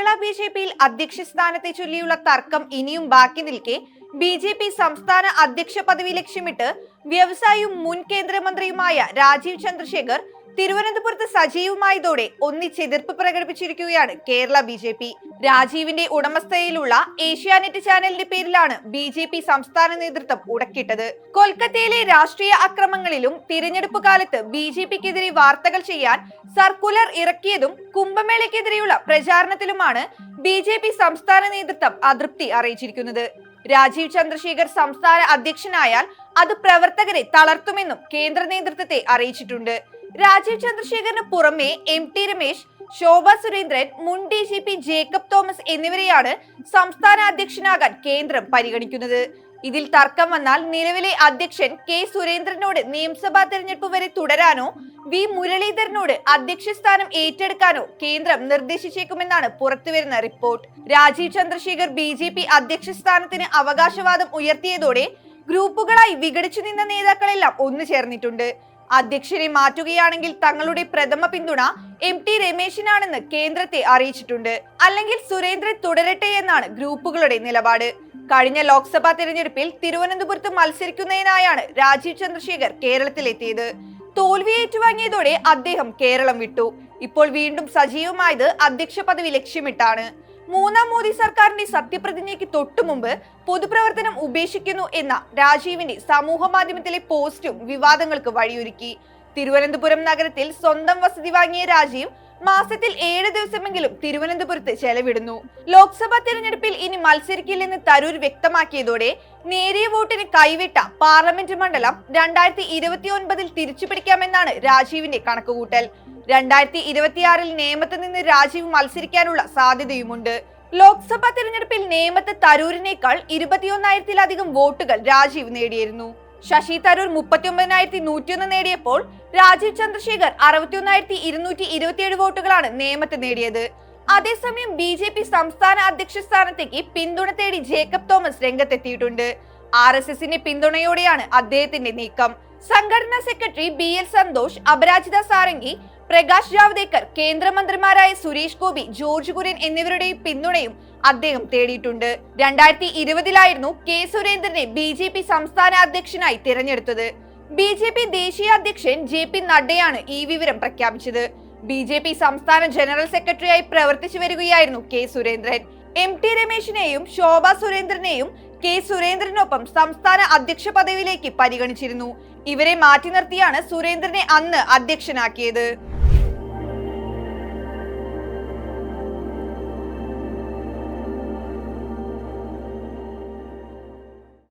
കേരള ബിജെപിയിൽ അധ്യക്ഷ സ്ഥാനത്തെ ചൊല്ലിയുള്ള തർക്കം ഇനിയും ബാക്കി നിൽക്കെ ബിജെപി സംസ്ഥാന അധ്യക്ഷ പദവി ലക്ഷ്യമിട്ട് വ്യവസായിയും മുൻ കേന്ദ്രമന്ത്രിയുമായ രാജീവ് ചന്ദ്രശേഖർ തിരുവനന്തപുരത്ത് സജീവമായതോടെ ഒന്നിച്ചെതിർപ്പ് പ്രകടിപ്പിച്ചിരിക്കുകയാണ് കേരള ബിജെപി. രാജീവിന്റെ ഉടമസ്ഥതയിലുള്ള ഏഷ്യാനെറ്റ് ചാനലിന്റെ പേരിലാണ് ബിജെപി സംസ്ഥാന നേതൃത്വം ഉടക്കിട്ടത്. കൊൽക്കത്തയിലെ രാഷ്ട്രീയ അക്രമങ്ങളിലും തിരഞ്ഞെടുപ്പ് കാലത്ത് ബിജെപിക്കെതിരെ വാർത്തകൾ ചെയ്യാൻ സർക്കുലർ ഇറക്കിയതും കുംഭമേളയ്ക്കെതിരെയുള്ള പ്രചാരണത്തിലുമാണ് ബിജെപി സംസ്ഥാന നേതൃത്വം അതൃപ്തി അറിയിച്ചിരിക്കുന്നത്. രാജീവ് ചന്ദ്രശേഖർ സംസ്ഥാന അധ്യക്ഷനായാൽ അത് പ്രവർത്തകരെ തളർത്തുമെന്നും കേന്ദ്ര നേതൃത്വത്തെ അറിയിച്ചിട്ടുണ്ട്. രാജീവ് ചന്ദ്രശേഖറിന് പുറമെ ടി രമേശ്, ശോഭ സുരേന്ദ്രൻ, മുൻ DGP ജേക്കബ് തോമസ് എന്നിവരെയാണ് സംസ്ഥാന അധ്യക്ഷനാകാൻ കേന്ദ്രം പരിഗണിക്കുന്നത്. ഇതിൽ തർക്കം വന്നാൽ നിലവിലെ അധ്യക്ഷൻ കെ സുരേന്ദ്രനോട് നിയമസഭാ തെരഞ്ഞെടുപ്പ് വരെ തുടരാനോ മുരളീധരനോട് അധ്യക്ഷ സ്ഥാനം ഏറ്റെടുക്കാനോ കേന്ദ്രം നിർദ്ദേശിച്ചേക്കുമെന്നാണ് പുറത്തുവരുന്ന റിപ്പോർട്ട്. രാജീവ് ചന്ദ്രശേഖർ BJP അധ്യക്ഷ സ്ഥാനത്തിന് അവകാശവാദം ഉയർത്തിയതോടെ ഗ്രൂപ്പുകളായി വിഘടിച്ചു നിന്ന നേതാക്കളെല്ലാം ഒന്നു ചേർന്നിട്ടുണ്ട്. അധ്യക്ഷനെ മാറ്റുകയാണെങ്കിൽ തങ്ങളുടെ പ്രഥമ പിന്തുണ ടി രമേശിനാണെന്ന് കേന്ദ്രത്തെ അറിയിച്ചിട്ടുണ്ട്. അല്ലെങ്കിൽ സുരേന്ദ്രൻ തുടരട്ടെ എന്നാണ് ഗ്രൂപ്പുകളുടെ നിലപാട്. കഴിഞ്ഞ ലോക്സഭാ തെരഞ്ഞെടുപ്പിൽ തിരുവനന്തപുരത്ത് മത്സരിക്കുന്നതിനായാണ് രാജീവ് ചന്ദ്രശേഖർ കേരളത്തിലെത്തിയത്. തോൽവി ഏറ്റുവാങ്ങിയതോടെ അദ്ദേഹം കേരളം വിട്ടു. ഇപ്പോൾ വീണ്ടും സജീവമായത് അധ്യക്ഷ പദവി ലക്ഷ്യമിട്ടാണ്. മൂന്നാം മോദി സർക്കാരിന്റെ സത്യപ്രതിജ്ഞയ്ക്ക് തൊട്ടുമുമ്പ് പൊതുപ്രവർത്തനം ഉപേക്ഷിക്കുന്നു എന്ന രാജീവിന്റെ സമൂഹ മാധ്യമത്തിലെ പോസ്റ്റും വിവാദങ്ങൾക്ക് വഴിയൊരുക്കി. തിരുവനന്തപുരം നഗരത്തിൽ സ്വന്തം വസതി വാങ്ങിയ രാജീവ് മാസത്തിൽ 7 ദിവസമെങ്കിലും തിരുവനന്തപുരത്ത് ചെലവിടുന്നു. ലോക്സഭാ തെരഞ്ഞെടുപ്പിൽ ഇനി മത്സരിക്കില്ലെന്ന് തരൂർ വ്യക്തമാക്കിയതോടെ നേരിയ വോട്ടിന് കൈവിട്ട പാർലമെന്റ് മണ്ഡലം 2029 തിരിച്ചുപിടിക്കാമെന്നാണ് രാജീവിന്റെ കണക്കുകൂട്ടൽ. 2026 നേമത്ത് നിന്ന് രാജീവ് മത്സരിക്കാനുള്ള സാധ്യതയുമുണ്ട്. ലോക്സഭാ തെരഞ്ഞെടുപ്പിൽ നേമത്ത് തരൂരിനേക്കാൾ 21,000-ലധികം വോട്ടുകൾ രാജീവ് നേടിയിരുന്നു. ശശി തരൂർ 39,101 നേടിയപ്പോൾ രാജീവ് ചന്ദ്രശേഖർ 61,227 വോട്ടുകളാണ് നേമത്ത് നേടിയത്. അതേസമയം BJP സംസ്ഥാന അധ്യക്ഷ സ്ഥാനത്തേക്ക് പിന്തുണ തേടി ജേക്കബ് തോമസ് രംഗത്തെത്തിയിട്ടുണ്ട്. RSSന്റെ പിന്തുണയോടെയാണ് അദ്ദേഹത്തിന്റെ നീക്കം. സംഘടനാ സെക്രട്ടറി BL സന്തോഷ്, അപരാജിത സാരംഗി, പ്രകാശ് ജാവ്ദേക്കർ, കേന്ദ്രമന്ത്രിമാരായ സുരേഷ് ഗോപി, ജോർജ് കുര്യൻ എന്നിവരുടെയും പിന്തുണയും അദ്ദേഹം തേടിയിട്ടുണ്ട്. 2020 കെ സുരേന്ദ്രനെ BJP സംസ്ഥാന അധ്യക്ഷനായി തിരഞ്ഞെടുത്തത്. BJP ദേശീയ അധ്യക്ഷൻ JP നഡ്ഡയാണ് ഈ വിവരം പ്രഖ്യാപിച്ചത്. BJP സംസ്ഥാന ജനറൽ സെക്രട്ടറിയായി പ്രവർത്തിച്ചു വരികയായിരുന്നു കെ സുരേന്ദ്രൻ. ടി രമേശിനെയും ശോഭ സുരേന്ദ്രനെയും കെ സുരേന്ദ്രനൊപ്പം സംസ്ഥാന അധ്യക്ഷ പദവിയിലേക്ക് പരിഗണിച്ചിരുന്നു. ഇവരെ മാറ്റി നിർത്തിയാണ് സുരേന്ദ്രനെ അന്ന് അധ്യക്ഷനാക്കിയത്.